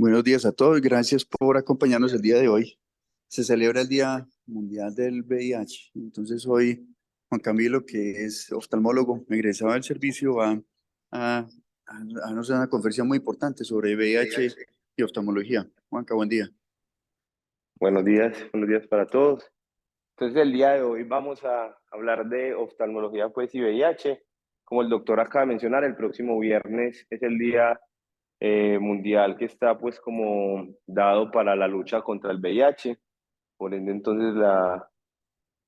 Buenos días a todos, gracias por acompañarnos el día de hoy. Se celebra el Día Mundial del VIH. Entonces hoy Juan Camilo, que es oftalmólogo, egresado del servicio, va a, a darnos una conferencia muy importante sobre VIH y oftalmología. Juanca, buen día. Buenos días para todos. Entonces, el día de hoy vamos a hablar de oftalmología pues, y VIH. Como el doctor acaba de mencionar, el próximo viernes es el día mundial que está pues como dado para la lucha contra el VIH. Por ende, entonces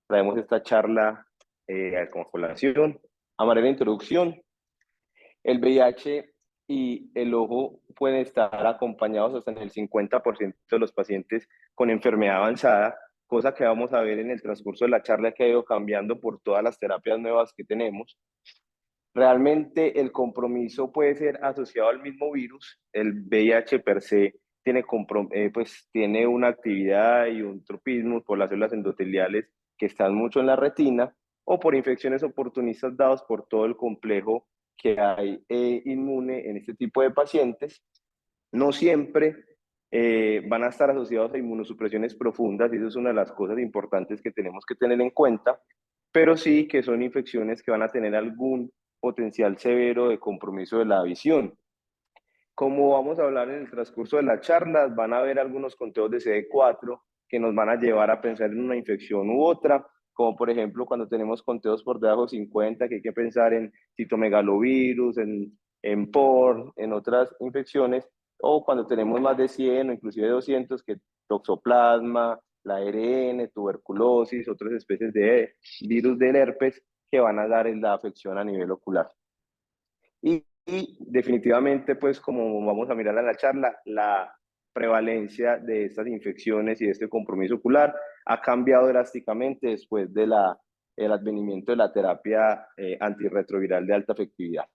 traemos esta charla como colación. A manera de introducción, el VIH y el ojo pueden estar acompañados hasta en el 50% de los pacientes con enfermedad avanzada, cosa que vamos a ver en el transcurso de la charla que ha ido cambiando por todas las terapias nuevas que tenemos. Realmente el compromiso puede ser asociado al mismo virus. El VIH per se tiene una actividad y un tropismo por las células endoteliales que están mucho en la retina o por infecciones oportunistas dados por todo el complejo que hay inmune en este tipo de pacientes. No siempre van a estar asociados a inmunosupresiones profundas y eso es una de las cosas importantes que tenemos que tener en cuenta, pero sí que son infecciones que van a tener algún potencial severo de compromiso de la visión. Como vamos a hablar en el transcurso de la charla, van a haber algunos conteos de CD4 que nos van a llevar a pensar en una infección u otra, como por ejemplo cuando tenemos conteos por debajo de 50, que hay que pensar en citomegalovirus, en POR, en otras infecciones, o cuando tenemos más de 100 o inclusive 200, que toxoplasma, la ARN, tuberculosis, otras especies de virus del herpes que van a dar en la afección a nivel ocular. Y definitivamente, pues como vamos a mirar en la charla, la prevalencia de estas infecciones y de este compromiso ocular ha cambiado drásticamente después de el advenimiento de la terapia antirretroviral de alta efectividad.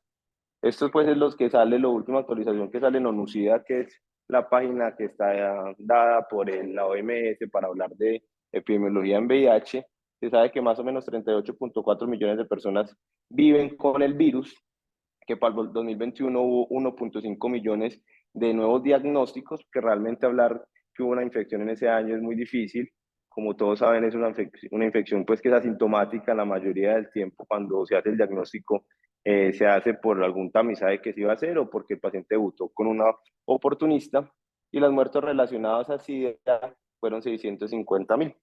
Esto pues es los que sale, la última actualización que sale en ONUCIDA, que es la página que está dada por la OMS para hablar de epidemiología en VIH. Se sabe que más o menos 38.4 millones de personas viven con el virus, que para el 2021 hubo 1.5 millones de nuevos diagnósticos, que realmente hablar que hubo una infección en ese año es muy difícil. Como todos saben, es una infección pues, que es asintomática la mayoría del tiempo cuando se hace el diagnóstico. Se hace por algún tamizaje que se iba a hacer o porque el paciente debutó con una oportunista, y las muertes relacionadas a SIDA fueron 650.000.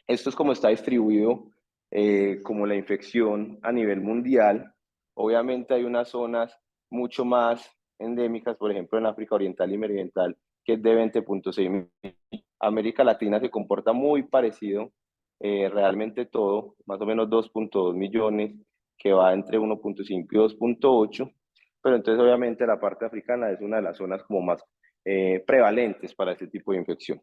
Esto es como está distribuido como la infección a nivel mundial. Obviamente hay unas zonas mucho más endémicas, por ejemplo en África Oriental y Meridional, que es de 20.6 millones. América Latina se comporta muy parecido, realmente todo, más o menos 2.2 millones, que va entre 1.5 y 2.8, pero entonces obviamente la parte africana es una de las zonas como más prevalentes para este tipo de infección.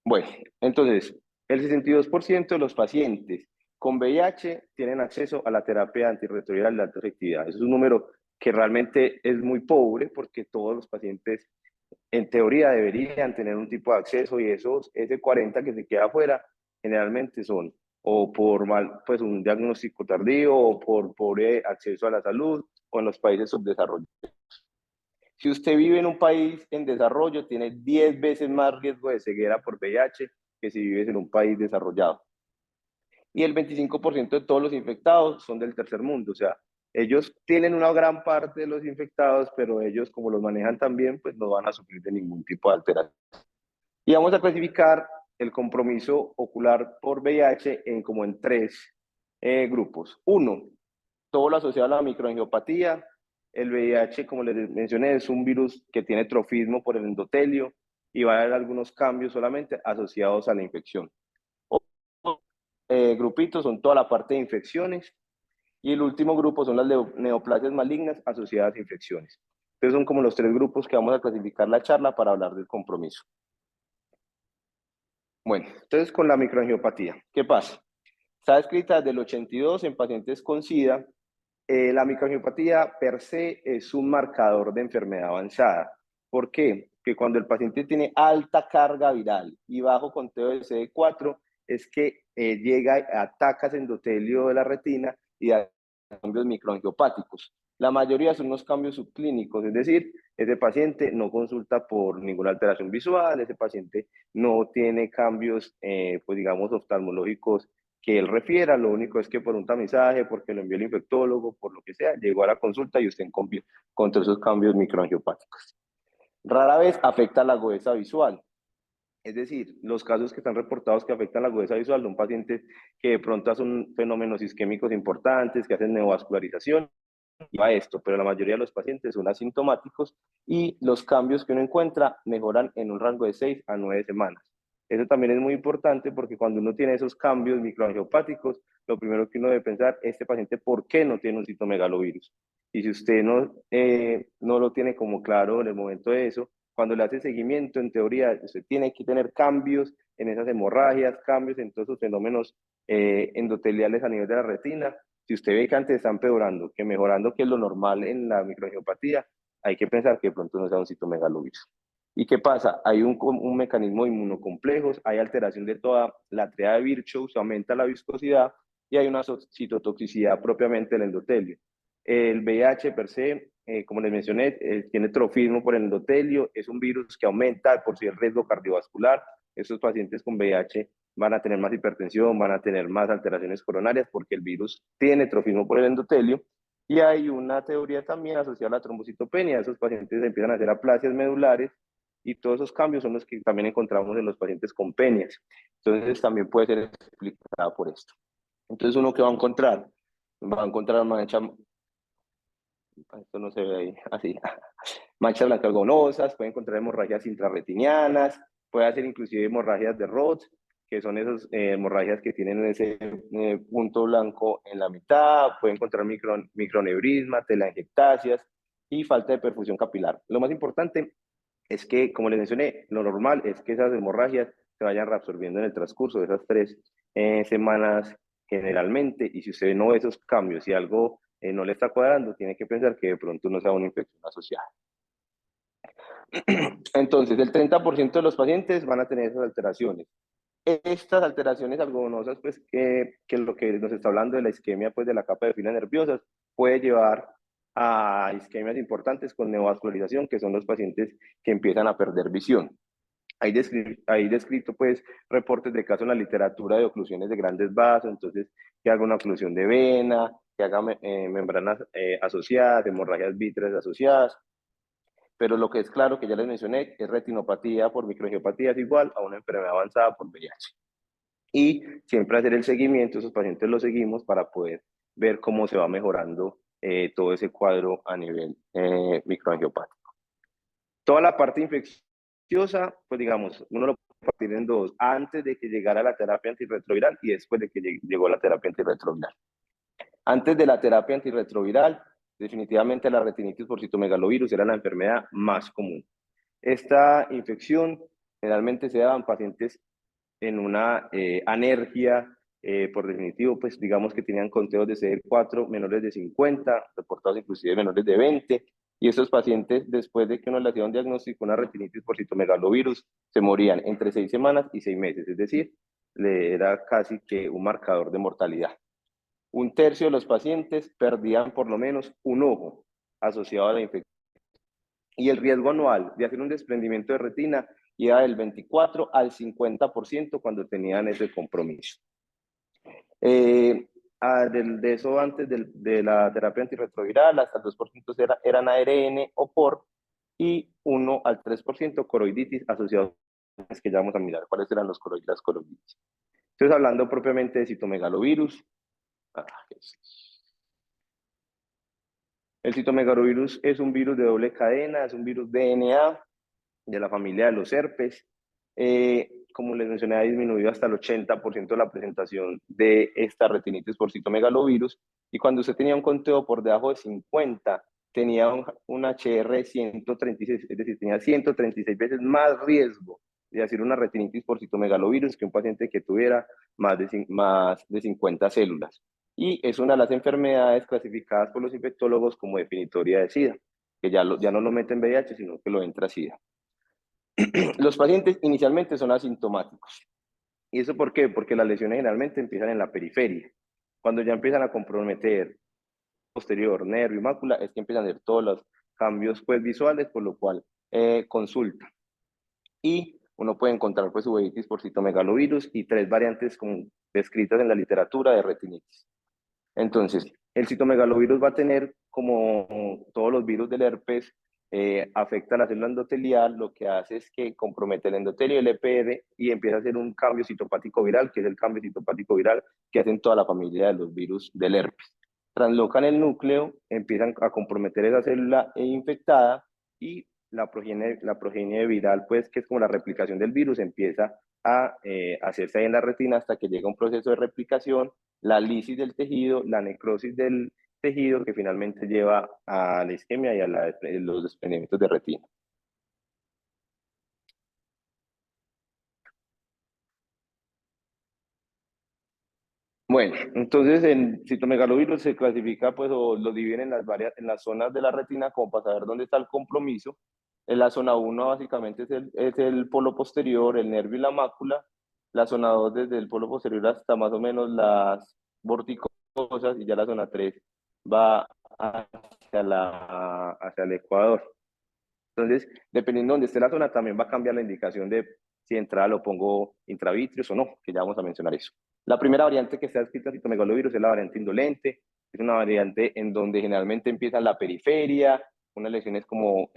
Bueno, entonces, el 62% de los pacientes con VIH tienen acceso a la terapia antirretroviral de alta efectividad. Es un número que realmente es muy pobre porque todos los pacientes en teoría deberían tener un tipo de acceso, y ese 40 que se queda afuera generalmente son o por pues un diagnóstico tardío o por pobre acceso a la salud o en los países subdesarrollados. Si usted vive en un país en desarrollo, tiene 10 veces más riesgo de ceguera por VIH que si vives en un país desarrollado. Y el 25% de todos los infectados son del tercer mundo, o sea, ellos tienen una gran parte de los infectados, pero ellos, como los manejan también, pues no van a sufrir de ningún tipo de alteración. Y vamos a clasificar el compromiso ocular por VIH como en tres grupos. Uno, todo lo asociado a la microangiopatía. El VIH, como les mencioné, es un virus que tiene trofismo por el endotelio y va a haber algunos cambios solamente asociados a la infección. Grupitos son toda la parte de infecciones, y el último grupo son las neoplasias malignas asociadas a infecciones. Entonces son como los tres grupos que vamos a clasificar la charla para hablar del compromiso. Bueno, entonces con la microangiopatía, ¿qué pasa? Está descrita desde el 82 en pacientes con SIDA. La microangiopatía per se es un marcador de enfermedad avanzada. ¿Por qué? Que cuando el paciente tiene alta carga viral y bajo conteo de CD4, es que llega, ataca ese endotelio de la retina y da cambios microangiopáticos. La mayoría son unos cambios subclínicos, es decir, ese paciente no consulta por ninguna alteración visual, ese paciente no tiene cambios, pues digamos, oftalmológicos que él refiera, lo único es que por un tamizaje, porque lo envió el infectólogo, por lo que sea, llegó a la consulta y usted encontró esos cambios microangiopáticos. Rara vez afecta la agudeza visual. Es decir, los casos que están reportados que afectan la agudeza visual son pacientes que de pronto hacen fenómenos isquémicos importantes, que hacen neovascularización, y va esto, pero la mayoría de los pacientes son asintomáticos y los cambios que uno encuentra mejoran en un rango de 6 a 9 semanas. Eso también es muy importante porque cuando uno tiene esos cambios microangiopáticos, lo primero que uno debe pensar, este paciente, ¿por qué no tiene un citomegalovirus? Y si usted no lo tiene como claro en el momento de eso, cuando le hace seguimiento, en teoría, usted tiene que tener cambios en esas hemorragias, cambios en todos esos fenómenos endoteliales a nivel de la retina. Si usted ve que antes está empeorando, que mejorando, que es lo normal en la microangiopatía, hay que pensar que de pronto no sea un citomegalovirus. ¿Y qué pasa? Hay un mecanismo inmunocomplejo, hay alteración de toda la triada de Virchow, se aumenta la viscosidad y hay una citotoxicidad propiamente del endotelio. El VIH per se, como les mencioné, tiene trofismo por el endotelio, es un virus que aumenta por sí el riesgo cardiovascular. Estos pacientes con VIH van a tener más hipertensión, van a tener más alteraciones coronarias porque el virus tiene trofismo por el endotelio. Y hay una teoría también asociada a la trombocitopenia. Esos pacientes empiezan a hacer aplasias medulares y todos esos cambios son los que también encontramos en los pacientes con penias. Entonces también puede ser explicada por esto. Entonces uno que va a encontrar mancha, esto no se ve ahí, así, manchas blanco-algodonosas, puede encontrar hemorragias intrarretinianas, puede hacer inclusive hemorragias de Roth, que son esas hemorragias que tienen ese punto blanco en la mitad, puede encontrar microneurisma, telangiectasias y falta de perfusión capilar. Lo más importante es que, como les mencioné, lo normal es que esas hemorragias se vayan reabsorbiendo en el transcurso de esas 3 semanas generalmente, y si usted no ve esos cambios y algo no le está cuadrando, tiene que pensar que de pronto no sea una infección asociada. Entonces, el 30% de los pacientes van a tener esas alteraciones. Estas alteraciones algodonosas, pues, que lo que nos está hablando de la isquemia, pues, de la capa de filas nerviosas, puede llevar a isquemias importantes con neovascularización, que son los pacientes que empiezan a perder visión. Hay descrito, pues, reportes de casos en la literatura de oclusiones de grandes vasos, entonces, que haga una oclusión de vena, que haga membranas asociadas, hemorragias vítreas asociadas, pero lo que es claro, que ya les mencioné, es retinopatía por microangiopatía es igual a una enfermedad avanzada por VIH. Y siempre hacer el seguimiento, esos pacientes los seguimos para poder ver cómo se va mejorando todo ese cuadro a nivel microangiopático. Toda la parte infecciosa, pues digamos, uno lo puede partir en dos, antes de que llegara la terapia antirretroviral y después de que llegó la terapia antirretroviral. Antes de la terapia antirretroviral, definitivamente la retinitis por citomegalovirus era la enfermedad más común. Esta infección generalmente se da en pacientes en una anergia, por definitivo, pues digamos que tenían conteos de CD4 menores de 50, reportados inclusive menores de 20, y estos pacientes, después de que uno le hacía un diagnóstico, una retinitis por citomegalovirus, se morían entre 6 semanas y 6 meses, es decir, era casi que un marcador de mortalidad. Un tercio de los pacientes perdían por lo menos un ojo asociado a la infección. Y el riesgo anual de hacer un desprendimiento de retina iba del 24 al 50% cuando tenían ese compromiso. De eso antes de la terapia antirretroviral, hasta el 2% eran ARN o POR y 1 al 3% coroiditis asociados, que ya vamos a mirar cuáles eran las coroiditis. Entonces, hablando propiamente de citomegalovirus, el citomegalovirus es un virus de doble cadena, es un virus DNA de la familia de los herpes. Como les mencioné, ha disminuido hasta el 80% la presentación de esta retinitis por citomegalovirus. Y cuando usted tenía un conteo por debajo de 50, tenía un HR 136, es decir, tenía 136 veces más riesgo de hacer una retinitis por citomegalovirus que un paciente que tuviera más de 50 células. Y es una de las enfermedades clasificadas por los infectólogos como definitoria de SIDA, que ya no lo meten VIH, sino que lo entra SIDA. Los pacientes inicialmente son asintomáticos. ¿Y eso por qué? Porque las lesiones generalmente empiezan en la periferia. Cuando ya empiezan a comprometer posterior, nervio y mácula, es que empiezan a ver todas las cambios pues visuales, por lo cual consulta. Y uno puede encontrar pues uveitis por citomegalovirus y 3 variantes descritas en la literatura de retinitis. Entonces, el citomegalovirus va a tener, como todos los virus del herpes, afecta a la célula endotelial, lo que hace es que compromete el endotelio, el EPR, y empieza a hacer un cambio citopático viral, que es el cambio citopático viral que hacen toda la familia de los virus del herpes. Translocan el núcleo, empiezan a comprometer esa célula infectada y la progenie viral, pues, que es como la replicación del virus, empieza a hacerse ahí en la retina hasta que llega un proceso de replicación, la lisis del tejido, la necrosis del tejido, que finalmente lleva a la isquemia y a los desprendimientos de retina. Bueno, entonces el citomegalovirus se clasifica, pues, o lo dividen en las zonas de la retina, como para saber dónde está el compromiso. En la zona 1 básicamente es el polo posterior, el nervio y la mácula. La zona 2 desde el polo posterior hasta más o menos las vorticosas, y ya la zona 3 va hacia el ecuador. Entonces, dependiendo de dónde esté la zona, también va a cambiar la indicación de si entrada lo pongo intravitreos o no, que ya vamos a mencionar eso. La primera variante que está escrita en citomegalovirus es la variante indolente, es una variante en donde generalmente empieza en la periferia, unas lesiones como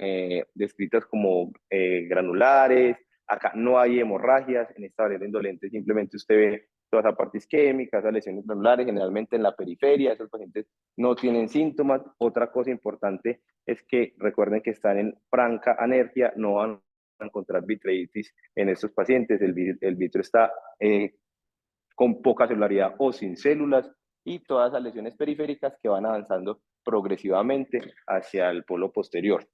descritas como granulares, acá no hay hemorragias, en esta variante indolente simplemente usted ve toda esa parte isquémica, esas lesiones granulares, generalmente en la periferia, esos pacientes no tienen síntomas. Otra cosa importante es que recuerden que están en franca anergia, no van a encontrar vitreitis en estos pacientes. El vitro está con poca celularidad o sin células, y todas esas lesiones periféricas que van avanzando progresivamente hacia el polo posterior.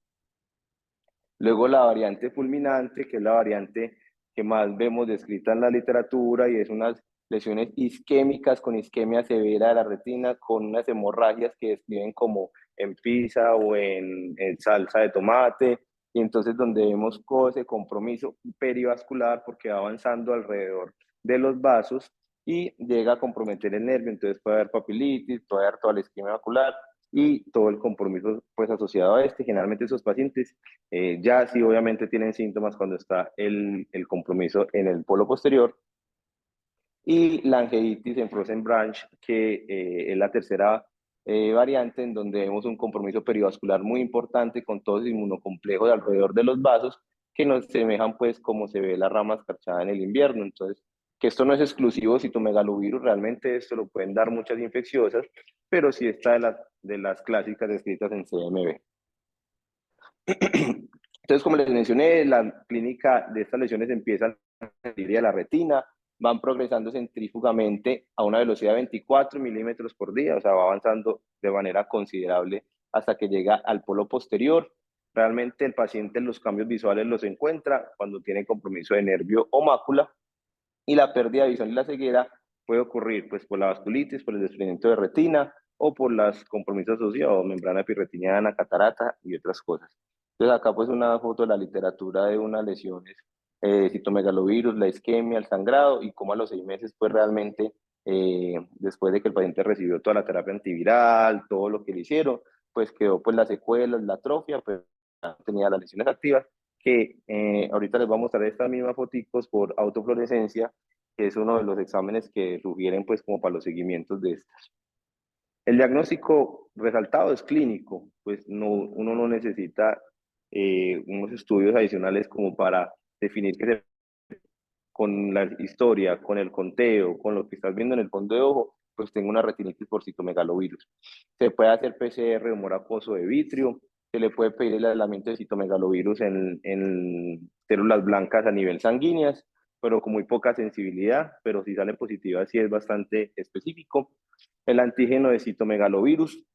Luego la variante fulminante, que es la variante que más vemos descrita en la literatura, y es unas lesiones isquémicas con isquemia severa de la retina, con unas hemorragias que describen como en pizza o en salsa de tomate, y entonces donde vemos ese compromiso perivascular porque va avanzando alrededor de los vasos y llega a comprometer el nervio, entonces puede haber papilitis, puede haber toda la isquemia macular y todo el compromiso pues asociado a este. Generalmente esos pacientes ya sí obviamente tienen síntomas cuando está el compromiso en el polo posterior. Y la angeitis en frozen branch, que es la tercera variante, en donde vemos un compromiso perivascular muy importante con todo ese inmunocomplejo de alrededor de los vasos, que nos semejan pues como se ve la rama escarchada en el invierno. Entonces, que esto no es exclusivo citomegalovirus, realmente esto lo pueden dar muchas infecciosas, pero sí está de las clásicas descritas en CMV. Entonces, como les mencioné, la clínica de estas lesiones empieza a la retina, van progresando centrífugamente a una velocidad de 24 milímetros por día, o sea, va avanzando de manera considerable hasta que llega al polo posterior. Realmente el paciente los cambios visuales los encuentra cuando tiene compromiso de nervio o mácula, y la pérdida de visión y la ceguera puede ocurrir pues por la vasculitis, por el desprendimiento de retina o por los compromisos asociados, membrana epirretiniana, catarata y otras cosas. Entonces acá pues una foto de la literatura de unas lesiones, citomegalovirus, la isquemia, el sangrado, y cómo a los 6 meses pues realmente después de que el paciente recibió toda la terapia antiviral, todo lo que le hicieron, pues quedó pues las secuelas, la atrofia, pues tenía las lesiones activas, que ahorita les voy a mostrar estas mismas fotos por autofluorescencia, que es uno de los exámenes que sugieren pues como para los seguimientos de estas. El diagnóstico resaltado es clínico, pues no, uno no necesita unos estudios adicionales como para definir que con la historia, con el conteo, con lo que estás viendo en el fondo de ojo, pues tengo una retinitis por citomegalovirus. Se puede hacer PCR de humor acuoso de vitrio, se le puede pedir el aislamiento de citomegalovirus en células blancas a nivel sanguíneas, pero con muy poca sensibilidad, pero si sale positiva sí es bastante específico. El antígeno de citomegalovirus,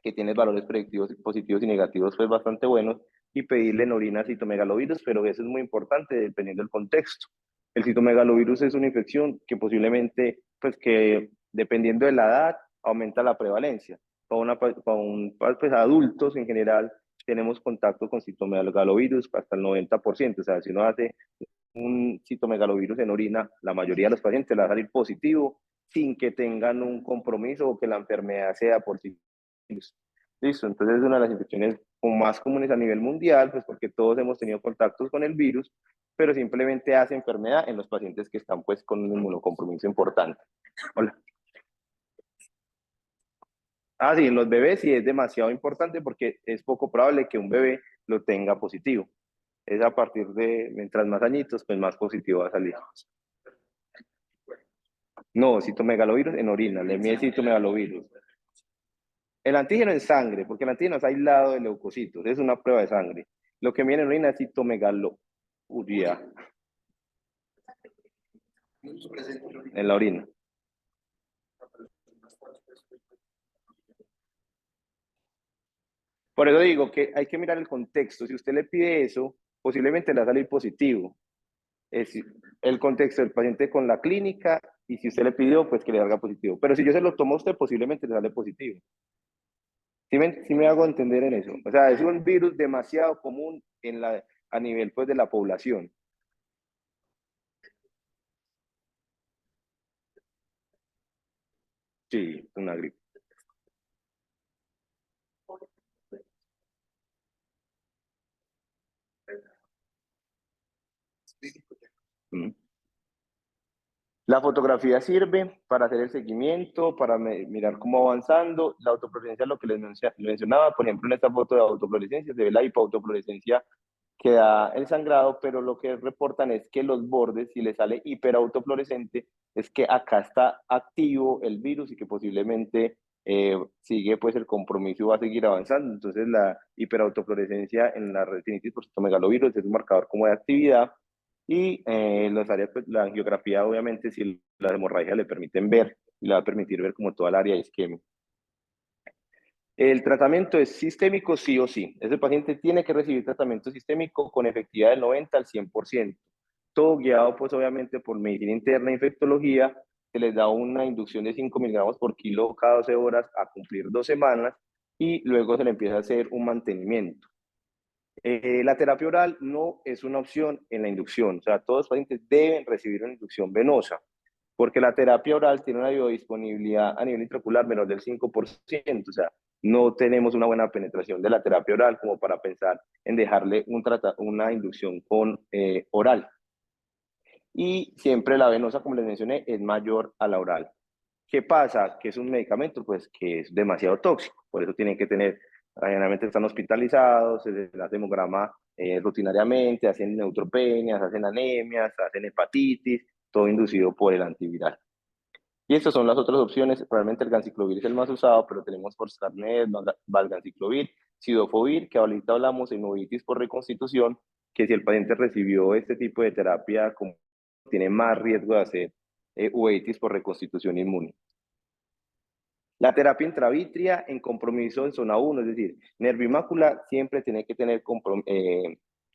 que tiene valores predictivos positivos y negativos, pues bastante buenos, y pedirle en orina citomegalovirus, pero eso es muy importante dependiendo del contexto. El citomegalovirus es una infección que posiblemente, pues que dependiendo de la edad, aumenta la prevalencia. Pues adultos en general tenemos contacto con citomegalovirus hasta el 90%, o sea, si uno hace un citomegalovirus en orina, la mayoría de los pacientes le va a salir positivo sin que tengan un compromiso o que la enfermedad sea por sí. Listo, entonces es una de las infecciones más comunes a nivel mundial, pues porque todos hemos tenido contactos con el virus, pero simplemente hace enfermedad en los pacientes que están pues con un inmunocompromiso importante. Hola. Ah, sí, en los bebés sí es demasiado importante porque es poco probable que un bebé lo tenga positivo. Es a partir de, mientras más añitos, pues más positivo va a salir. No, citomegalovirus en orina, le mide citomegalovirus. El antígeno en sangre, porque el antígeno es aislado de leucocitos, es una prueba de sangre. Lo que viene en orina es citomegalouria en la orina. Por eso digo que hay que mirar el contexto. Si usted le pide eso, posiblemente le va a salir positivo. Es el contexto del paciente con la clínica y si usted le pidió, pues que le salga positivo. Pero si yo se lo tomo a usted, posiblemente le sale positivo. Sí me hago entender en eso. O sea, es un virus demasiado común a nivel pues, de la población. Sí, una gripe. Mm. La fotografía sirve para hacer el seguimiento, para mirar cómo va avanzando. La autofluorescencia, lo que les mencionaba, por ejemplo, en esta foto de autofluorescencia, se ve la hipoautofluorescencia que da el sangrado, pero lo que reportan es que los bordes, si le sale hiperautofluorescente, es que acá está activo el virus y que posiblemente sigue pues el compromiso y va a seguir avanzando. Entonces la hiperautofluorescencia en la retinitis por citomegalovirus es un marcador como de actividad y las áreas, pues, la angiografía obviamente si las hemorragias le permiten ver, le va a permitir ver como toda el área isquémica. El tratamiento es sistémico sí o sí. Ese paciente tiene que recibir tratamiento sistémico con efectividad del 90 al 100%. Todo guiado pues obviamente por medicina interna e infectología. Se les da una inducción de 5 miligramos por kilo cada 12 horas a cumplir 2 semanas y luego se le empieza a hacer un mantenimiento. La terapia oral no es una opción en la inducción. O sea, todos los pacientes deben recibir una inducción venosa porque la terapia oral tiene una biodisponibilidad a nivel intraocular menor del 5%, o sea, no tenemos una buena penetración de la terapia oral como para pensar en dejarle una inducción con oral. Y siempre la venosa, como les mencioné, es mayor a la oral. ¿Qué pasa? Que es un medicamento pues que es demasiado tóxico, por eso tienen que tener, generalmente están hospitalizados, se les hace hemograma rutinariamente, hacen neutropenias, hacen anemias, hacen hepatitis, todo inducido por el antiviral. Y estas son las otras opciones. Realmente el ganciclovir es el más usado, pero tenemos Forscarnet, valganciclovir, sidofovir, que ahorita hablamos en uveitis por reconstitución, que si el paciente recibió este tipo de terapia, como tiene más riesgo de hacer uveitis por reconstitución inmune. La terapia intravítrea en compromiso en zona 1, es decir, nervio y mácula siempre tiene que tener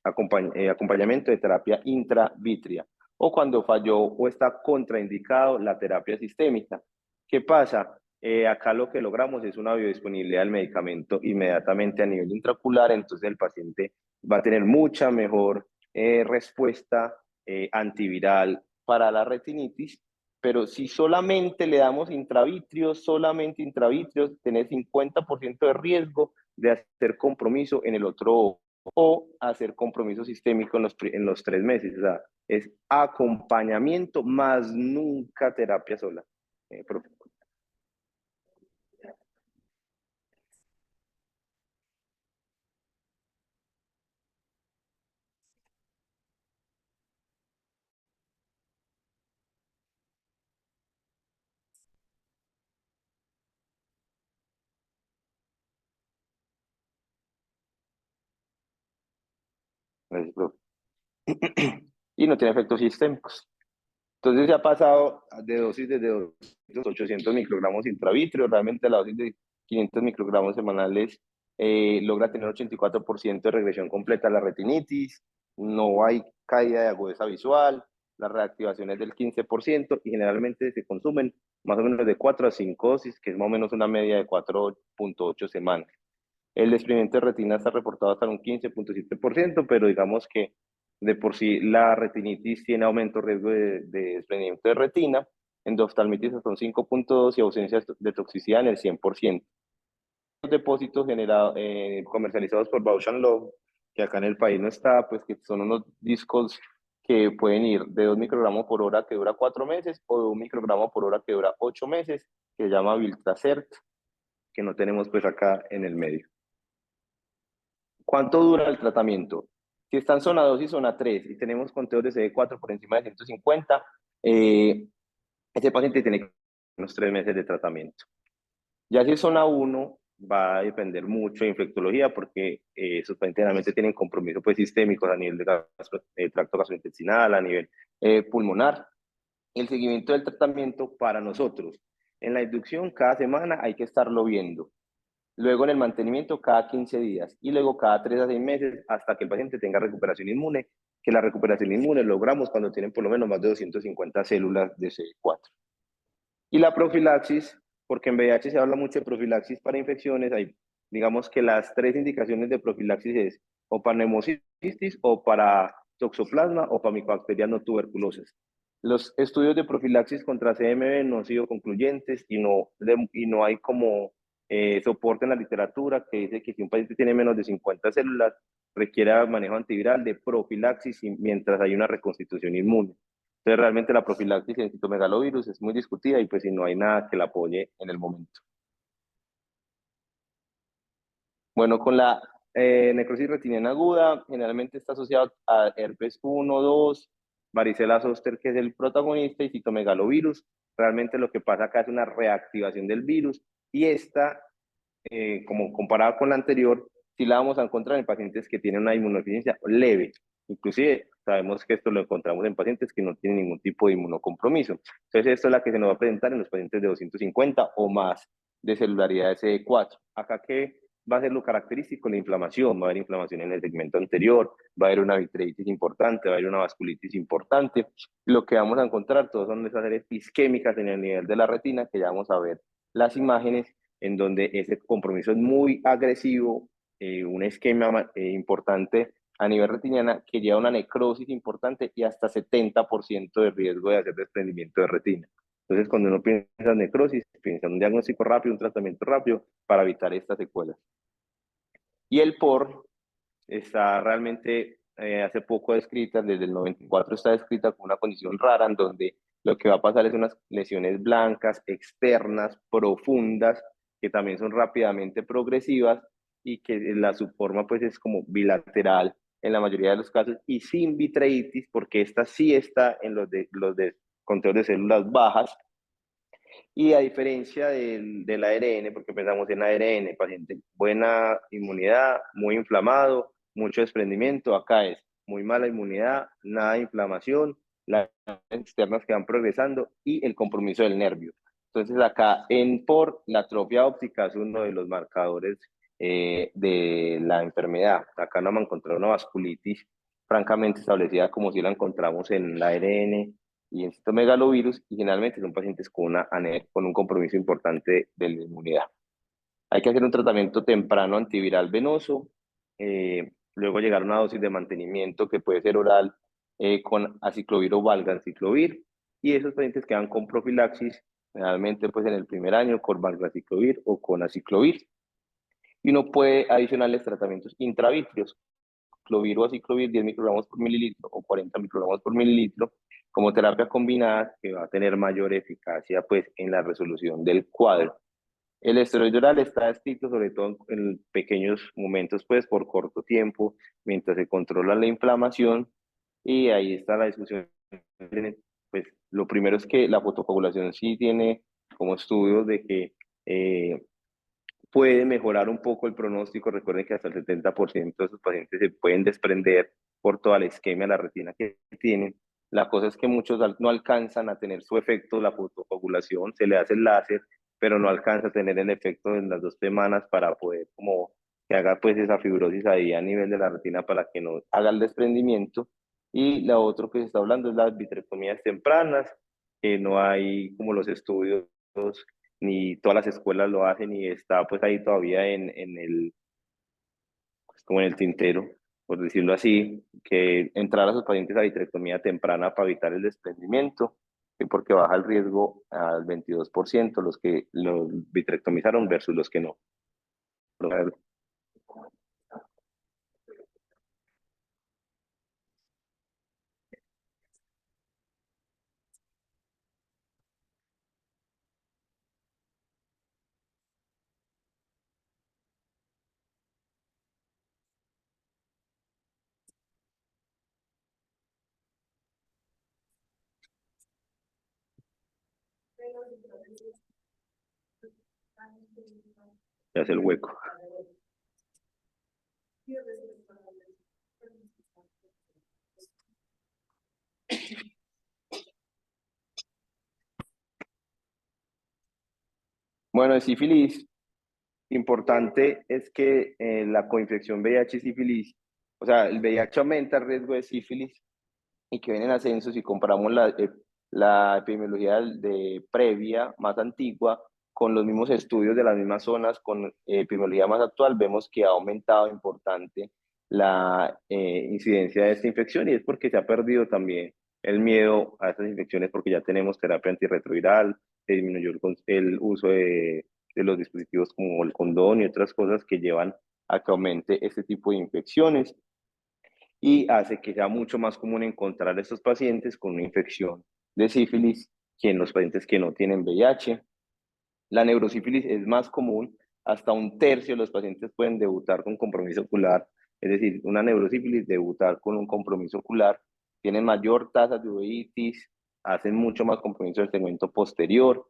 acompañamiento de terapia intravítrea o cuando falló o está contraindicado la terapia sistémica. ¿Qué pasa? Acá lo que logramos es una biodisponibilidad del medicamento inmediatamente a nivel intraocular, entonces el paciente va a tener mucha mejor respuesta antiviral para la retinitis, pero si solamente le damos intravitrios, solamente intravitrios, tenés 50% de riesgo de hacer compromiso en el otro ojo o hacer compromiso sistémico en los 3 meses. O sea, es acompañamiento más nunca terapia sola. Profe. Gracias, profe. Y no tiene efectos sistémicos. Entonces se ha pasado de dosis desde 200 800 microgramos intravítreos, realmente la dosis de 500 microgramos semanales logra tener 84% de regresión completa a la retinitis, no hay caída de agudeza visual, la reactivación es del 15% y generalmente se consumen más o menos de 4 a 5 dosis, que es más o menos una media de 4.8 semanas. El desprendimiento de retina está reportado hasta un 15.7%, pero digamos que de por sí la retinitis tiene aumento de riesgo de desprendimiento de retina, endoftalmitis hasta un 5.2 y ausencia de toxicidad en el 100%. depósitos comercializados por Bausch Love, que acá en el país no está, pues que son unos discos que pueden ir de 2 microgramos por hora que dura 4 meses o de 1 microgramo por hora que dura 8 meses, que se llama Viltracert, que no tenemos pues acá en el medio. ¿Cuánto dura el tratamiento? Si está en zona 2 y zona 3 y tenemos conteos de CD4 por encima de 150, ese paciente tiene unos 3 meses de tratamiento. Ya si es zona 1, va a depender mucho de infectología porque esos pacientes generalmente tienen compromisos pues, sistémicos a nivel de tracto gastrointestinal, a nivel pulmonar. El seguimiento del tratamiento para nosotros. En la inducción, cada semana hay que estarlo viendo. Luego en el mantenimiento, cada 15 días. Y luego cada 3 a 6 meses hasta que el paciente tenga recuperación inmune, que la recuperación inmune logramos cuando tienen por lo menos más de 250 células de CD4. Y la profilaxis, porque en VIH se habla mucho de profilaxis para infecciones, hay, digamos que las 3 indicaciones de profilaxis es o para neumocistis, o para toxoplasma, o para micobacterias no tuberculosas. Los estudios de profilaxis contra CMV no han sido concluyentes y no hay como soporte en la literatura que dice que si un paciente tiene menos de 50 células, requiere manejo antiviral de profilaxis mientras hay una reconstitución inmune. Entonces, realmente la profilaxis en citomegalovirus es muy discutida y pues si no hay nada que la apoye en el momento. Bueno, con la necrosis retiniana aguda, generalmente está asociado a herpes 1, 2, varicela zoster, que es el protagonista, y citomegalovirus. Realmente lo que pasa acá es una reactivación del virus y esta, como comparada con la anterior, sí la vamos a encontrar en pacientes que tienen una inmunodeficiencia leve. Inclusive sabemos que esto lo encontramos en pacientes que no tienen ningún tipo de inmunocompromiso. Entonces, esto es la que se nos va a presentar en los pacientes de 250 o más de celularidad de CD4. Acá que va a ser lo característico, la inflamación. Va a haber inflamación en el segmento anterior, va a haber una vitreitis importante, va a haber una vasculitis importante. Lo que vamos a encontrar, todos son esas áreas isquémicas en el nivel de la retina, que ya vamos a ver las imágenes, en donde ese compromiso es muy agresivo, un esquema importante a nivel retiniana que lleva una necrosis importante y hasta 70% de riesgo de hacer desprendimiento de retina. Entonces, cuando uno piensa en necrosis, piensa en un diagnóstico rápido, un tratamiento rápido para evitar estas secuelas. Y el POR está realmente hace poco descrita, desde el 94 está descrita como una condición rara en donde lo que va a pasar es unas lesiones blancas, externas, profundas, que también son rápidamente progresivas y que la subforma pues es como bilateral en la mayoría de los casos y sin vitreitis, porque esta sí está en los de conteos de células bajas. Y a diferencia del ARN, porque pensamos en ARN, paciente, buena inmunidad, muy inflamado, mucho desprendimiento, acá es muy mala inmunidad, nada de inflamación, las externas que van progresando y el compromiso del nervio. Entonces acá en POR, la atrofia óptica es uno de los marcadores de la enfermedad. Acá no vamos a encontrar una vasculitis francamente establecida como si la encontramos en la ARN y en citomegalovirus, y generalmente son pacientes con un compromiso importante de la inmunidad. Hay que hacer un tratamiento temprano antiviral venoso, luego llegar a una dosis de mantenimiento que puede ser oral con aciclovir o valganciclovir, y esos pacientes quedan con profilaxis, generalmente pues en el primer año con valganciclovir o con aciclovir, y uno puede adicionarles tratamientos intravítreos, clovir o aciclovir 10 microgramos por mililitro o 40 microgramos por mililitro como terapia combinada que va a tener mayor eficacia pues en la resolución del cuadro. El esteroide oral está escrito sobre todo en pequeños momentos pues por corto tiempo mientras se controla la inflamación y ahí está la discusión. Pues lo primero es que la fotocoagulación sí tiene como estudios de que puede mejorar un poco el pronóstico. Recuerden que hasta el 70% de sus pacientes se pueden desprender por toda la isquemia de la retina que tienen. La cosa es que muchos no alcanzan a tener su efecto, la fotocoagulación, se le hace el láser, pero no alcanza a tener el efecto en las 2 semanas para poder como que haga pues esa fibrosis ahí a nivel de la retina para que no haga el desprendimiento. Y la otra que se está hablando es las vitrectomías tempranas, que no hay como los estudios ni todas las escuelas lo hacen y está pues ahí todavía en el, pues, como en el tintero, por decirlo así, que entrar a sus pacientes a vitrectomía temprana para evitar el desprendimiento, porque baja el riesgo al 22% los que los vitrectomizaron versus los que no. Se hace el hueco. Bueno, de sífilis, importante es que la coinfección VIH y sífilis, o sea, el VIH aumenta el riesgo de sífilis y que viene en ascenso si comparamos la epidemiología previa, más antigua, con los mismos estudios de las mismas zonas, con epidemiología más actual, vemos que ha aumentado importante la incidencia de esta infección y es porque se ha perdido también el miedo a estas infecciones porque ya tenemos terapia antirretroviral, se disminuyó el uso de los dispositivos como el condón y otras cosas que llevan a que aumente este tipo de infecciones y hace que sea mucho más común encontrar a estos pacientes con una infección de sífilis que en los pacientes que no tienen VIH. La neurosífilis es más común, hasta un tercio de los pacientes pueden debutar con compromiso ocular, es decir, una neurosífilis debutar con un compromiso ocular, tienen mayor tasa de uveitis, hacen mucho más compromiso del segmento posterior,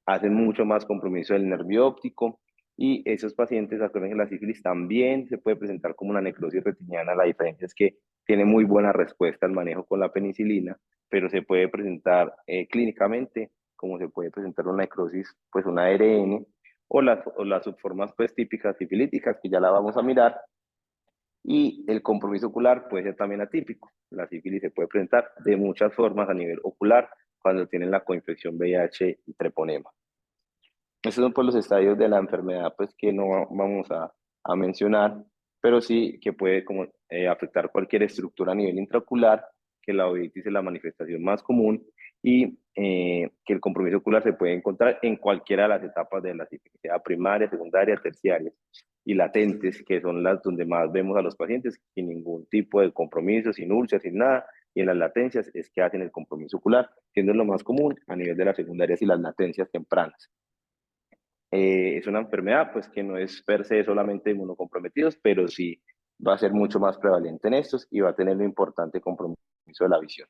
hacen mucho más compromiso del nervio óptico, y esos pacientes, acuérdense que la sífilis también se puede presentar como una necrosis retiniana. La diferencia es que tiene muy buena respuesta al manejo con la penicilina, pero se puede presentar clínicamente como se puede presentar una necrosis, pues una ARN, o las subformas pues típicas sifilíticas, que ya la vamos a mirar, y el compromiso ocular puede ser también atípico. La sífilis se puede presentar de muchas formas a nivel ocular cuando tienen la coinfección VIH y treponema. Estos son pues los estadios de la enfermedad pues que no vamos a mencionar, pero sí que puede como, afectar cualquier estructura a nivel intraocular, que la uveitis es la manifestación más común y que el compromiso ocular se puede encontrar en cualquiera de las etapas de la sífilis, sea primaria, secundaria, terciaria y latentes, que son las donde más vemos a los pacientes sin ningún tipo de compromiso, sin úlceras, sin nada, y en las latencias es que hacen el compromiso ocular, siendo lo más común a nivel de las secundarias y las latencias tempranas. Es una enfermedad pues que no es per se solamente de inmunocomprometidos, pero sí va a ser mucho más prevalente en estos y va a tener un importante compromiso de la visión.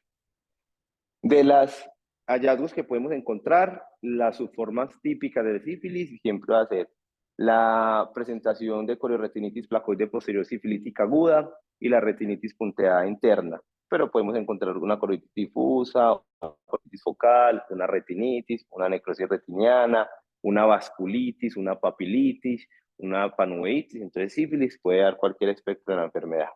De las hallazgos que podemos encontrar, las subformas típicas de sífilis siempre va a ser la presentación de corioretinitis placoide posterior sifilítica aguda y la retinitis punteada interna, pero podemos encontrar una coritis difusa, una coritis focal, una retinitis, una necrosis retiniana, una vasculitis, una papilitis, una panuveitis. Entonces sífilis puede dar cualquier espectro de la enfermedad.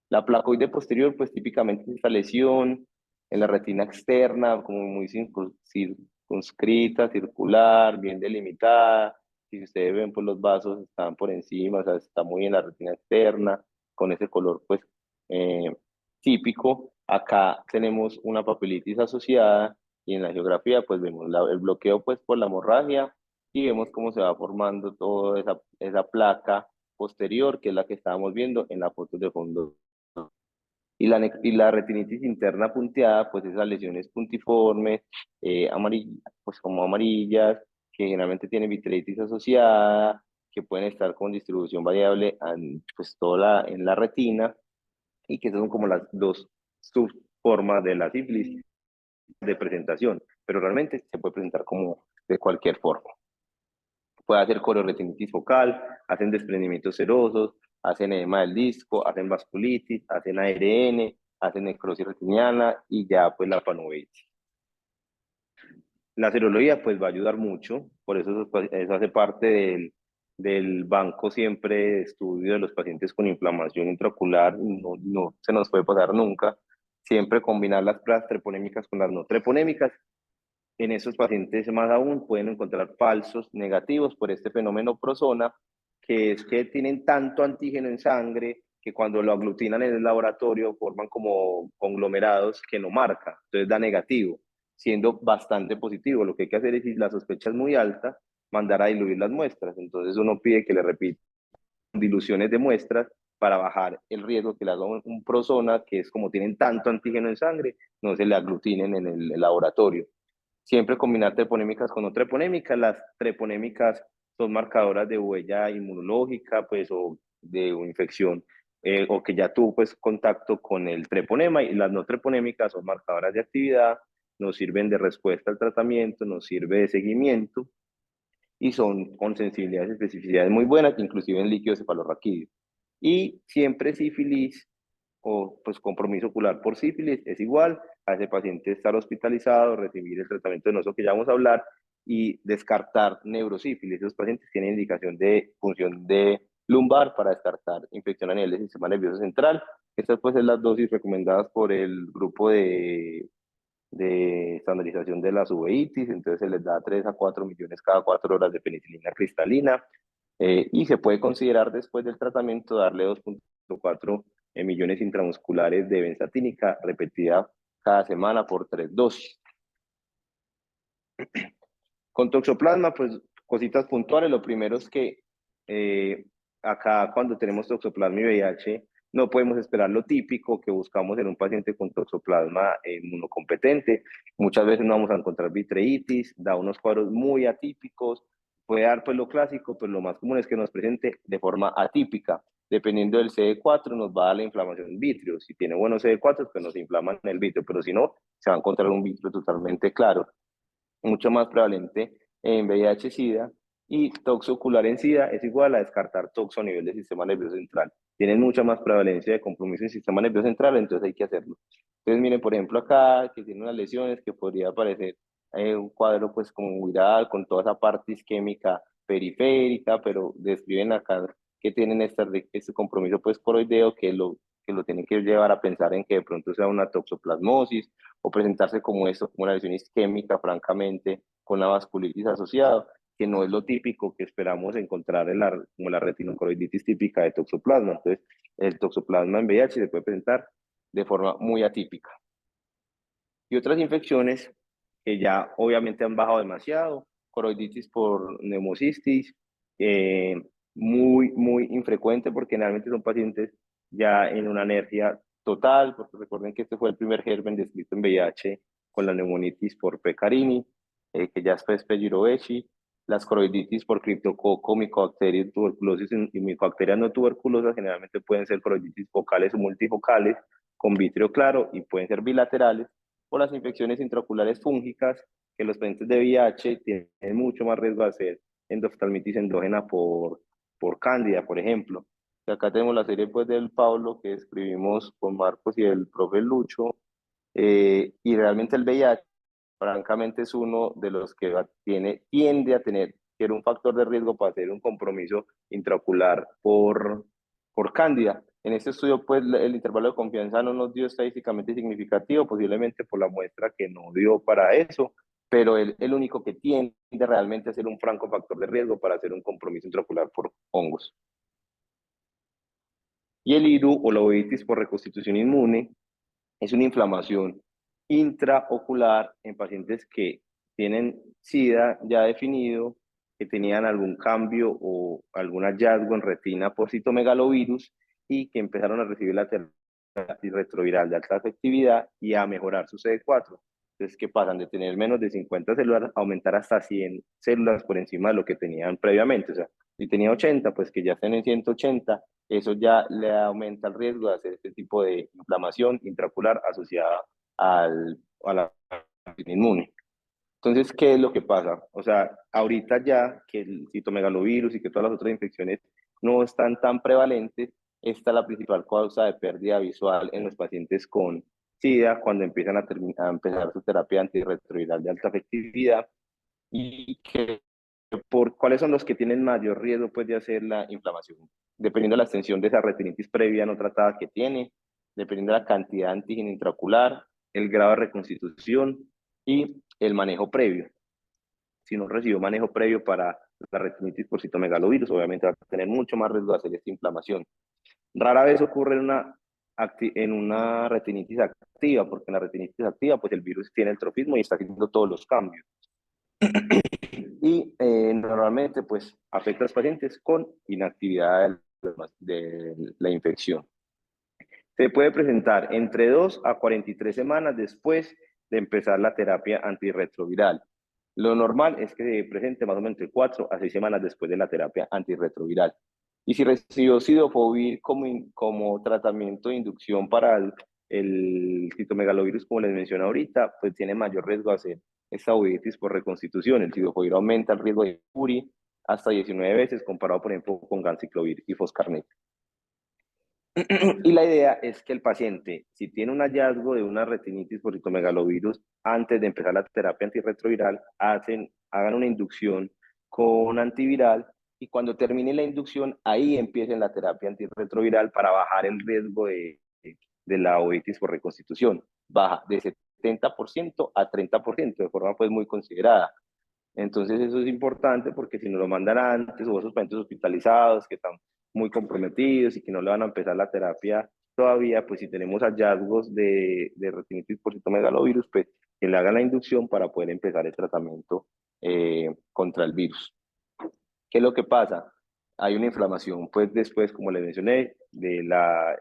La placoide posterior, pues típicamente es esta lesión en la retina externa, como muy circunscrita, circular, bien delimitada. Si ustedes ven, pues los vasos están por encima, o sea, está muy en la retina externa, con ese color, pues, eh, típico. Acá tenemos una papilitis asociada y en la geografía, pues, vemos el bloqueo, pues, por la hemorragia y vemos cómo se va formando toda esa placa posterior, que es la que estábamos viendo en la foto de fondo. Y la retinitis interna punteada, pues esas lesiones puntiformes, pues como amarillas, que generalmente tienen vitreitis asociada, que pueden estar con distribución variable pues en la retina, y que son como las dos subformas de la sífilis de presentación, pero realmente se puede presentar como de cualquier forma. Puede hacer corioretinitis focal, hacen desprendimientos serosos, hacen edema del disco, hacen vasculitis, hacen ARN, hacen necrosis retiniana y ya pues la panuveitis. La serología pues va a ayudar mucho, por eso eso hace parte del banco siempre de estudio de los pacientes con inflamación intraocular, no se nos puede pasar nunca, siempre combinar las pruebas treponémicas con las no treponémicas. En esos pacientes más aún pueden encontrar falsos negativos por este fenómeno prozona, que es que tienen tanto antígeno en sangre que cuando lo aglutinan en el laboratorio forman como conglomerados que no marca, entonces da negativo, siendo bastante positivo. Lo que hay que hacer es, si la sospecha es muy alta, mandar a diluir las muestras. Entonces uno pide que le repita diluciones de muestras para bajar el riesgo que le haga un prozona, que es como tienen tanto antígeno en sangre, no se le aglutinen en el laboratorio. Siempre combinar treponémicas con no treponémicas. Las treponémicas son marcadoras de huella inmunológica, pues, o de infección, o que ya tuvo, pues, contacto con el treponema, y las no treponémicas son marcadoras de actividad, nos sirven de respuesta al tratamiento, nos sirve de seguimiento, y son con sensibilidades y especificidades muy buenas, inclusive en líquido cefalorraquídeo. Y siempre sífilis o pues compromiso ocular por sífilis es igual a ese paciente estar hospitalizado, recibir el tratamiento venoso que ya vamos a hablar y descartar neurosífilis. Esos pacientes tienen indicación de función de lumbar para descartar infección a nivel del sistema nervioso central. Estas pues son las dosis recomendadas por el grupo de estandarización de las uveitis, entonces se les da 3 a 4 millones cada 4 horas de penicilina cristalina, y se puede considerar después del tratamiento darle 2.4 millones intramusculares de benzatínica repetida cada semana por 3 dosis. Con toxoplasma, pues cositas puntuales. Lo primero es que acá cuando tenemos toxoplasma y VIH, no podemos esperar lo típico que buscamos en un paciente con toxoplasma inmunocompetente. Muchas veces no vamos a encontrar vitreitis, da unos cuadros muy atípicos, puede dar pues lo clásico, pero lo más común es que nos presente de forma atípica. Dependiendo del CD4 nos va a dar la inflamación en vitrio. Si tiene buenos CD4, pues nos inflaman en el vitrio, pero si no, se va a encontrar un vitrio totalmente claro. Mucho más prevalente en VIH-Sida, y toxo ocular en SIDA es igual a descartar toxo a nivel del sistema nervioso central. Tienen mucha más prevalencia de compromiso en el sistema nervioso central, entonces hay que hacerlo. Entonces miren, por ejemplo, acá que tiene unas lesiones que podría parecer un cuadro pues como viral con toda esa parte isquémica periférica, pero describen acá que tienen este compromiso pues coroideo que lo tienen que llevar a pensar en que de pronto sea una toxoplasmosis, o presentarse como esto, como una lesión isquémica, francamente, con la vasculitis asociada, que no es lo típico que esperamos encontrar en como la retinocoroiditis típica de toxoplasma. Entonces, el toxoplasma en VIH se puede presentar de forma muy atípica. Y otras infecciones que ya obviamente han bajado demasiado, coroiditis por neumocistis, muy infrecuente porque generalmente son pacientes ya en una anergia total, porque recuerden que este fue el primer germen descrito en VIH con la neumonitis por P. carini, que ya después P. girovechi, las coroiditis por criptococo, micobacterias, tuberculosis y micobacterias no tuberculosas, generalmente pueden ser coroiditis focales o multifocales con vitrio claro y pueden ser bilaterales, o las infecciones intraoculares fúngicas, que los pacientes de VIH tienen mucho más riesgo de hacer endoftalmitis endógena por cándida, por ejemplo. Y acá tenemos la serie pues del Pablo que escribimos con Marcos y el profe Lucho, y realmente el VIH, francamente, es uno de los que tiende a tener, que era un factor de riesgo para hacer un compromiso intraocular por cándida. En este estudio, pues, el intervalo de confianza no nos dio estadísticamente significativo, posiblemente por la muestra que no dio para eso, pero el único que tiende realmente a ser un franco factor de riesgo para hacer un compromiso intraocular por hongos. Y el IRU o la uveitis por reconstitución inmune es una inflamación intraocular en pacientes que tienen SIDA ya definido, que tenían algún cambio o algún hallazgo en retina por citomegalovirus y que empezaron a recibir la terapia retroviral de alta efectividad y a mejorar su CD4. Entonces, que pasan de tener menos de 50 células a aumentar hasta 100 células por encima de lo que tenían previamente. O sea, si tenía 80, pues que ya estén en 180, eso ya le aumenta el riesgo de hacer este tipo de inflamación intraocular asociada a la inmune. Entonces, ¿qué es lo que pasa? O sea, ahorita ya que el citomegalovirus y que todas las otras infecciones no están tan prevalentes, esta es la principal causa de pérdida visual en los pacientes con SIDA cuando empiezan a empezar su terapia antirretroviral de alta efectividad, y que cuáles son los que tienen mayor riesgo pues, de hacer la inflamación, dependiendo de la extensión de esa retinitis previa no tratada que tiene, dependiendo de la cantidad de antígeno intraocular, el grado de reconstitución y el manejo previo. Si no recibió manejo previo para la retinitis por citomegalovirus, obviamente va a tener mucho más riesgo de hacer esta inflamación. Rara vez ocurre en una retinitis activa, porque en la retinitis activa pues el virus tiene el trofismo y está haciendo todos los cambios. Y normalmente pues afecta a los pacientes con inactividad de la infección. Se puede presentar entre 2 a 43 semanas después de empezar la terapia antirretroviral. Lo normal es que se presente más o menos entre 4 a 6 semanas después de la terapia antirretroviral. Y si recibió Cidofovir como tratamiento de inducción para el citomegalovirus, como les mencioné ahorita, pues tiene mayor riesgo de hacer esta uveitis por reconstitución. El Cidofovir aumenta el riesgo de URI hasta 19 veces comparado, por ejemplo, con ganciclovir y foscarnet. Y la idea es que el paciente, si tiene un hallazgo de una retinitis por citomegalovirus, antes de empezar la terapia antirretroviral, hagan una inducción con antiviral y cuando termine la inducción, ahí empiecen la terapia antirretroviral para bajar el riesgo de la uveitis por reconstitución. Baja de 70% a 30%, de forma pues muy considerada. Entonces eso es importante porque si nos lo mandan antes o esos pacientes hospitalizados que están muy comprometidos y que no le van a empezar la terapia todavía, pues si tenemos hallazgos de retinitis por citomegalovirus, pues que le hagan la inducción para poder empezar el tratamiento contra el virus. ¿Qué es lo que pasa? Hay una inflamación, pues después, como les mencioné, de la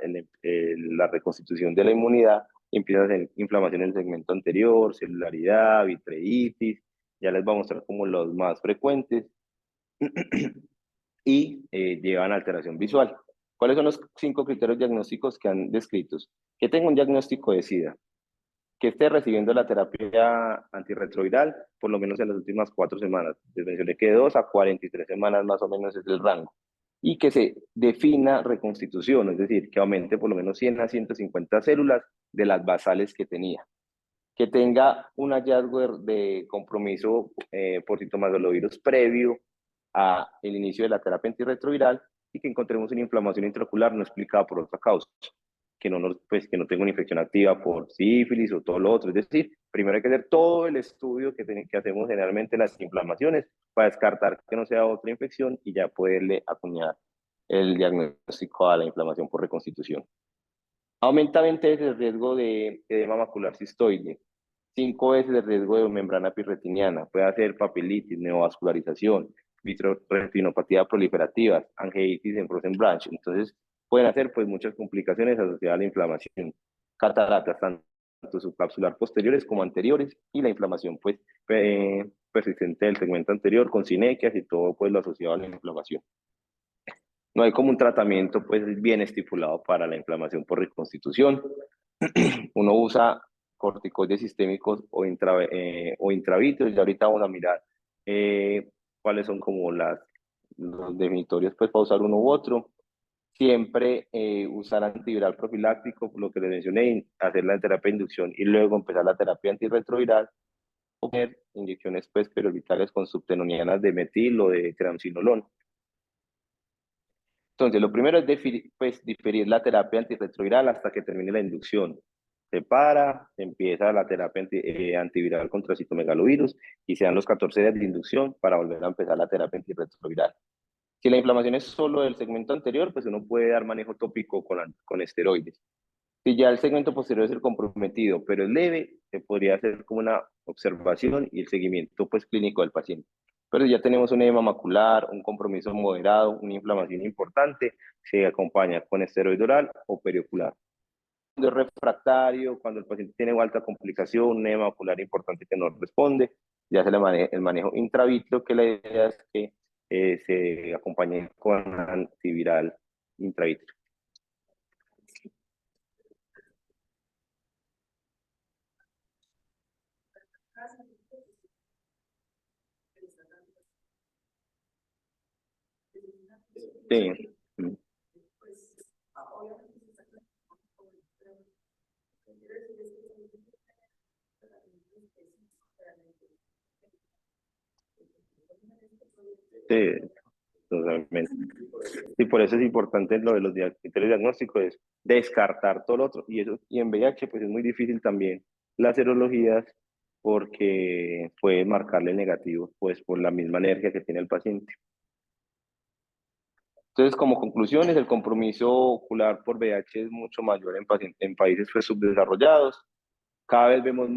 reconstitución de la inmunidad, empieza a hacer inflamación en el segmento anterior, celularidad, vitreitis, ya les voy a mostrar como los más frecuentes, y llevan alteración visual. ¿Cuáles son los 5 criterios diagnósticos que han descrito? Que tenga un diagnóstico de SIDA, que esté recibiendo la terapia antirretroviral por lo menos en las últimas 4 semanas. Les mencioné que de 2 a 43 semanas más o menos es el rango. Y que se defina reconstitución, es decir, que aumente por lo menos 100 a 150 células de las basales que tenía. Que tenga un hallazgo de compromiso por citomegalovirus previo al inicio de la terapia antirretroviral y que encontremos una inflamación intraocular no explicada por otra causa, que no tenga una infección activa por sífilis o todo lo otro. Es decir, primero hay que hacer todo el estudio que hacemos generalmente en las inflamaciones para descartar que no sea otra infección y ya poderle acuñar el diagnóstico a la inflamación por reconstitución. Aumenta 20 veces el riesgo de edema macular cistoide, 5 veces el riesgo de membrana pirretiniana, puede hacer papilitis, neovascularización, vitreoretinopatía proliferativa, angeitis en frozen branch. Entonces, pueden hacer pues muchas complicaciones asociadas a la inflamación. Cataratas, tanto subcapsular posteriores como anteriores, y la inflamación pues persistente del segmento anterior con sinequias y todo pues lo asociado a la inflamación. No hay como un tratamiento pues bien estipulado para la inflamación por reconstitución. Uno usa corticoides sistémicos o intravítreos, y ahorita vamos a mirar cuáles son como los definitorios pues para usar uno u otro. Siempre usar antiviral profiláctico, lo que les mencioné, hacer la terapia de inducción y luego empezar la terapia antirretroviral, o poner inyecciones pues perioritarias con subtenonianas de metil o de triamcinolon. Entonces, lo primero es diferir la terapia antirretroviral hasta que termine la inducción. Se para, se empieza la terapia antiviral contra citomegalovirus y se dan los 14 días de inducción para volver a empezar la terapia antirretroviral. Si la inflamación es solo del segmento anterior, pues uno puede dar manejo tópico con esteroides. Si ya el segmento posterior es el comprometido, pero es leve, se podría hacer como una observación y el seguimiento pues clínico del paciente. Pero si ya tenemos un edema macular, un compromiso moderado, una inflamación importante, se acompaña con esteroide oral o periocular. Cuando es refractario, cuando el paciente tiene alta complicación, un edema macular importante que no responde, ya se le maneja el manejo intravítreо, que la idea es que se acompañe con antiviral intravítrea. Sí. Sí, totalmente. Y por eso es importante lo de los criterios diagnósticos, es descartar todo lo otro. Y en VIH pues es muy difícil también las serologías porque puede marcarle negativo pues por la misma alergia que tiene el paciente. Entonces, como conclusiones, el compromiso ocular por VIH es mucho mayor en países pues, subdesarrollados. Cada vez vemos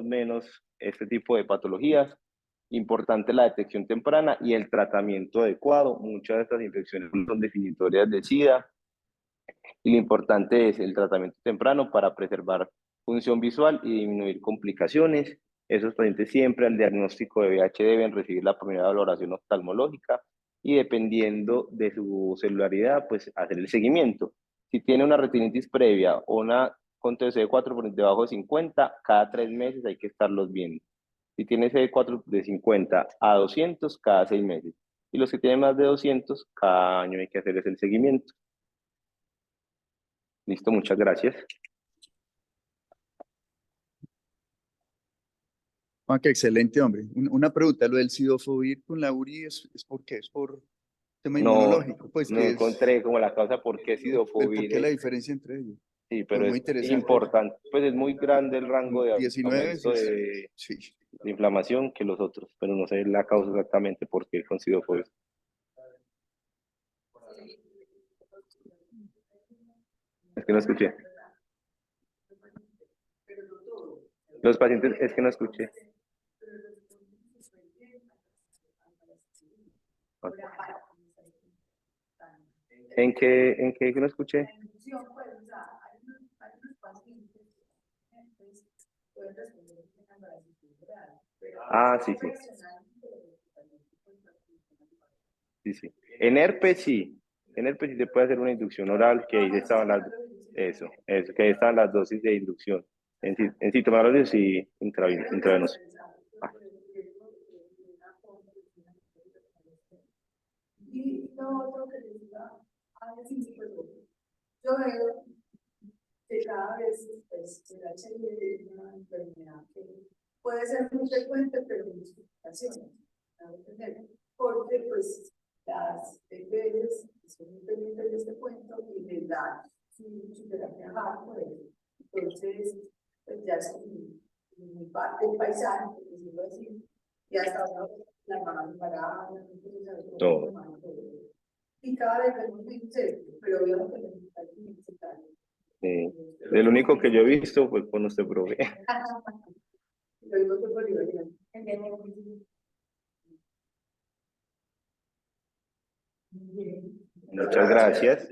menos este tipo de patologías. Importante la detección temprana y el tratamiento adecuado. Muchas de estas infecciones son definitorias de SIDA y lo importante es el tratamiento temprano para preservar función visual y disminuir complicaciones. Esos pacientes siempre al diagnóstico de VIH deben recibir la primera valoración oftalmológica y dependiendo de su celularidad, pues hacer el seguimiento. Si tiene una retinitis previa o una con TC4 por debajo de 50, cada 3 meses hay que estarlos viendo. Si tiene CD4 de 50 a 200, cada 6 meses. Y los que tienen más de 200, cada año hay que hacerles el seguimiento. Listo, muchas gracias. Juanca, excelente, hombre. Una pregunta, lo del sidofovir con la URI ¿es por qué? ¿Es por tema No, inmunológico? Pues no que es, encontré como la causa por qué ¿por qué la sidofovir. diferencia entre ellos? Sí, Pero pero muy es interesante. importante. Pues es muy grande el rango de 19, aumento sí. de inflamación que los otros, pero no sé la causa exactamente por qué con sidofovir. Es que no escuché. Los pacientes, es que no escuché. ¿En qué no escuché? Ah, sí, sí. Sí, sí. En herpes sí. En herpes sí se puede hacer una inducción oral, que ahí estaban que ahí estaban las dosis de inducción. En citomegalosis sí, intravenoso. Ah, Y lo otro que les iba a decir, pues, yo veo que cada vez pues, el HIV es una enfermedad que puede ser muy frecuente, pero con complicaciones. Porque pues las EPS son muy pendientes de este cuento y les dan su terapia hardcore. Entonces, pues ya es mi parte del paisaje, por decirlo así, y hasta ahora la mamá embarazada, todo. y cada vez es muy incerto, pero veo que necesita necesitar. El único que yo he visto fue con usted, profe. Lo digo que por libertad. Muchas gracias.